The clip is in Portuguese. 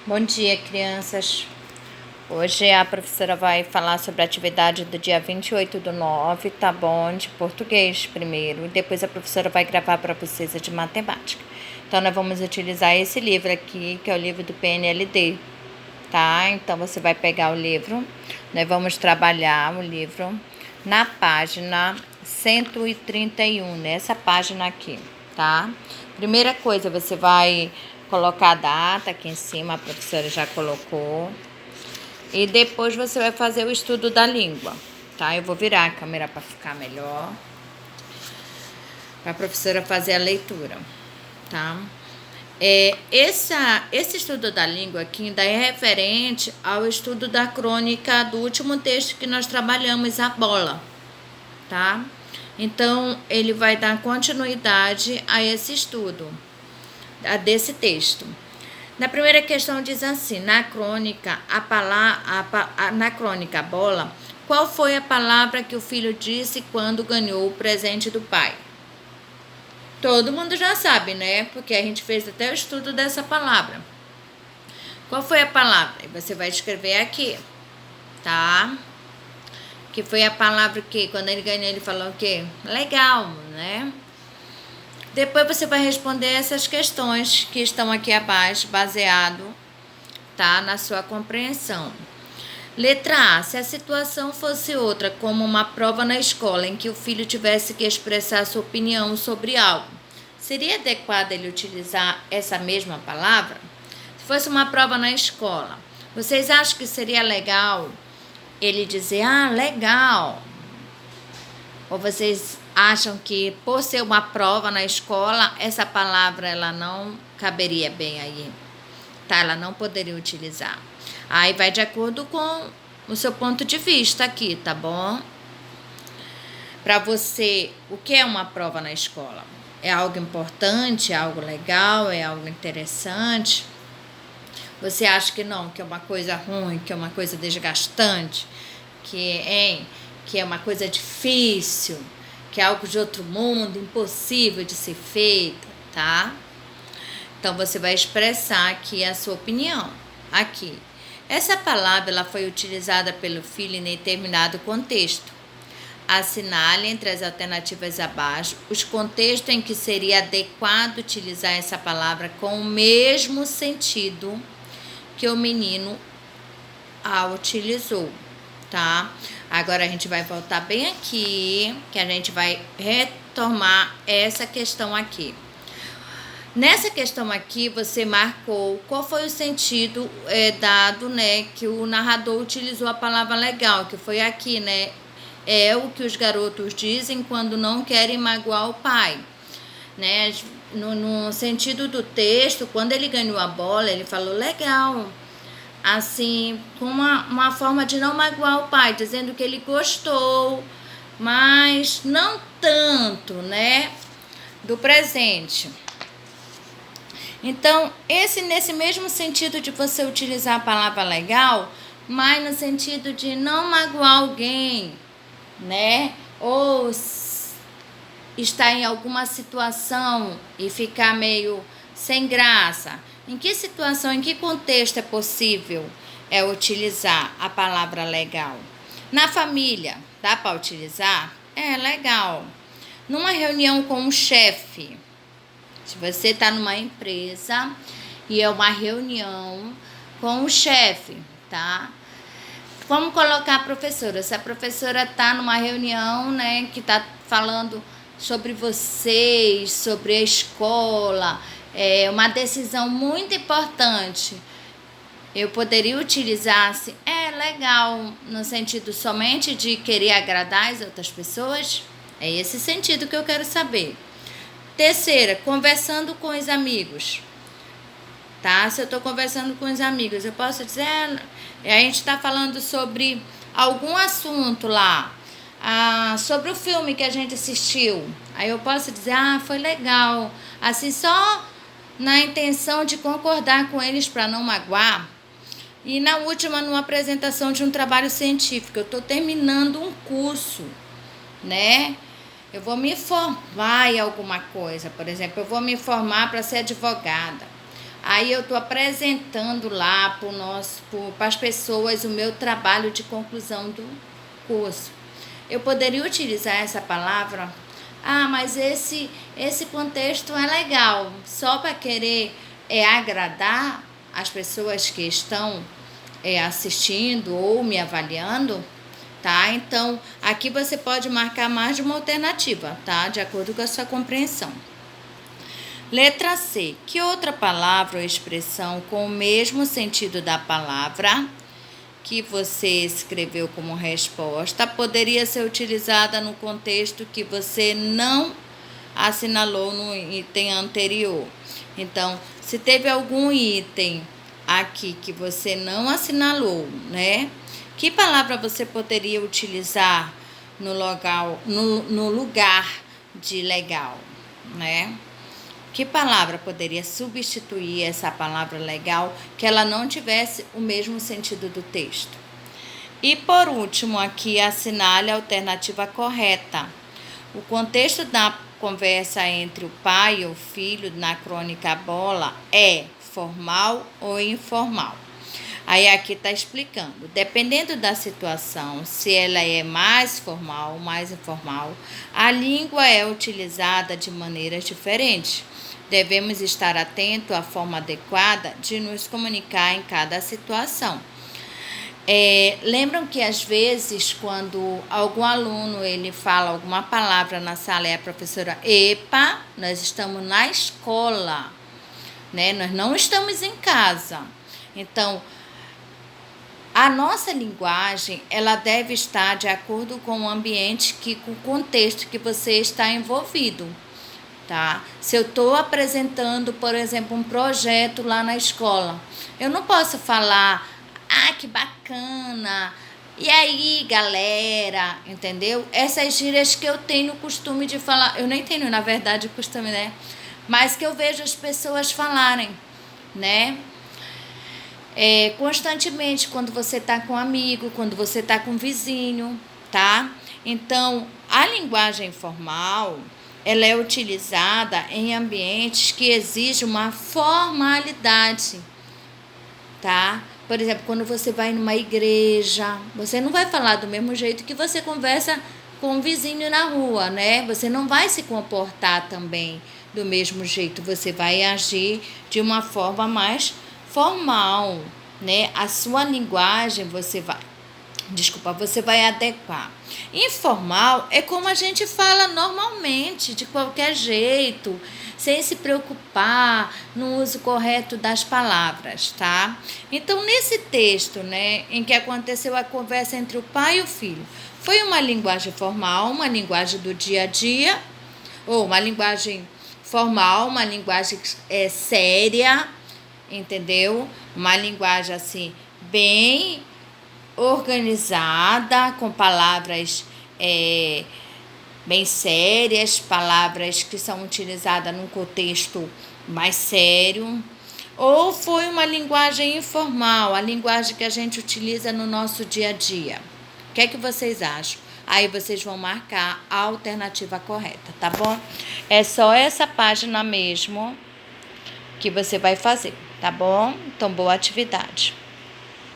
Bom dia, crianças. Hoje a professora vai falar sobre a atividade do dia 28/9, tá bom? De português primeiro, e depois a professora vai gravar para vocês a de matemática. Então, nós vamos utilizar esse livro aqui, que é o livro do PNLD, tá? Então, você vai pegar o livro, nós vamos trabalhar o livro na página 131, nessa página aqui, tá? Primeira coisa, você vai colocar a data aqui em cima, a professora já colocou. E depois você vai fazer o estudo da língua, tá? Eu vou virar a câmera para ficar melhor, para a professora fazer a leitura, tá? Esse estudo da língua aqui ainda é referente ao estudo da crônica do último texto que nós trabalhamos, a bola, tá? Então, ele vai dar continuidade a esse estudo, desse texto. Na primeira questão diz assim: na crônica bola, qual foi a palavra que o filho disse quando ganhou o presente do pai? Todo mundo já sabe, né? Porque a gente fez até o estudo dessa palavra. Qual foi a palavra? Você vai escrever aqui, tá? Que foi a palavra que, quando ele ganhou, ele falou o quê? Legal, né? Depois você vai responder essas questões que estão aqui abaixo, baseado, tá, na sua compreensão. Letra A. Se a situação fosse outra, como uma prova na escola em que o filho tivesse que expressar sua opinião sobre algo, seria adequado ele utilizar essa mesma palavra? Se fosse uma prova na escola, vocês acham que seria legal ele dizer, legal? Ou vocês acham que, por ser uma prova na escola, essa palavra ela não caberia bem aí, tá? Ela não poderia utilizar. Aí vai de acordo com o seu ponto de vista aqui, tá bom? Para você, o que é uma prova na escola? É algo importante, é algo legal, é algo interessante? Você acha que não, que é uma coisa ruim, que é uma coisa desgastante, que é uma coisa difícil, que é algo de outro mundo, impossível de ser feito, tá? Então, você vai expressar aqui a sua opinião. Aqui. Essa palavra ela foi utilizada pelo filho em determinado contexto. Assinale entre as alternativas abaixo os contextos em que seria adequado utilizar essa palavra com o mesmo sentido que o menino a utilizou, tá? Agora a gente vai voltar bem aqui, que a gente vai retomar essa questão aqui. Nessa questão aqui, você marcou qual foi o sentido dado, né, que o narrador utilizou a palavra legal, que foi aqui, né? É o que os garotos dizem quando não querem magoar o pai, né? No sentido do texto, quando ele ganhou a bola, ele falou legal, assim, com uma forma de não magoar o pai, dizendo que ele gostou, mas não tanto, né, do presente. Então, nesse mesmo sentido de você utilizar a palavra legal, mas no sentido de não magoar alguém, né? Ou estar em alguma situação e ficar meio sem graça. Em que situação, em que contexto é possível utilizar a palavra legal? Na família, dá para utilizar? É legal. Numa reunião com um chefe, se você está numa empresa e é uma reunião com o chefe, tá? Vamos colocar a professora. Se a professora está numa reunião, né, que está falando sobre vocês, sobre a escola, uma decisão muito importante, eu poderia utilizar assim, legal, no sentido somente de querer agradar as outras pessoas? É esse sentido que eu quero saber. Terceira, conversando com os amigos, tá? Se eu estou conversando com os amigos, eu posso dizer, a gente está falando sobre algum assunto lá, sobre o filme que a gente assistiu. Aí eu posso dizer, foi legal, assim, só na intenção de concordar com eles para não magoar. E na última, numa apresentação de um trabalho científico, eu estou terminando um curso, né? Eu vou me formar em alguma coisa, por exemplo, eu vou me formar para ser advogada. Aí eu estou apresentando lá para as pessoas o meu trabalho de conclusão do curso. Eu poderia utilizar essa palavra? Ah, mas esse contexto é legal, só para querer agradar as pessoas que estão assistindo ou me avaliando, tá? Então, aqui você pode marcar mais de uma alternativa, tá? De acordo com a sua compreensão. Letra C. Que outra palavra ou expressão com o mesmo sentido da palavra que você escreveu como resposta poderia ser utilizada no contexto que você não assinalou no item anterior? Então, se teve algum item aqui que você não assinalou, né? Que palavra você poderia utilizar no lugar de legal, né? Que palavra poderia substituir essa palavra legal que ela não tivesse o mesmo sentido do texto? E por último, aqui assinale a alternativa correta. O contexto da conversa entre o pai e o filho na crônica Bola é formal ou informal? Aí aqui está explicando. Dependendo da situação, se ela é mais formal ou mais informal, a língua é utilizada de maneiras diferentes. Devemos estar atentos à forma adequada de nos comunicar em cada situação. Lembram que às vezes quando algum aluno ele fala alguma palavra na sala e a professora, epa, nós estamos na escola, né? Nós não estamos em casa. Então, a nossa linguagem, ela deve estar de acordo com o ambiente, com o contexto que você está envolvido, tá? Se eu estou apresentando, por exemplo, um projeto lá na escola, eu não posso falar, que bacana, e aí, galera, entendeu? Essas gírias que eu tenho o costume de falar, eu nem tenho, na verdade, o costume, né? Mas que eu vejo as pessoas falarem, né? Constantemente, quando você está com um amigo, quando você está com um vizinho, tá? Então, a linguagem formal, ela é utilizada em ambientes que exigem uma formalidade, tá? Por exemplo, quando você vai numa igreja, você não vai falar do mesmo jeito que você conversa com um vizinho na rua, né? Você não vai se comportar também do mesmo jeito, você vai agir de uma forma mais formal, né? A sua linguagem você vai adequar. Informal é como a gente fala normalmente, de qualquer jeito, sem se preocupar no uso correto das palavras, tá? Então, nesse texto, né, em que aconteceu a conversa entre o pai e o filho, foi uma linguagem formal, uma linguagem do dia a dia, ou uma linguagem formal, uma linguagem séria, entendeu? Uma linguagem assim bem organizada, com palavras bem sérias, palavras que são utilizadas num contexto mais sério. Ou foi uma linguagem informal, a linguagem que a gente utiliza no nosso dia a dia? O que é que vocês acham? Aí vocês vão marcar a alternativa correta, tá bom? É só essa página mesmo que você vai fazer, tá bom? Então, boa atividade.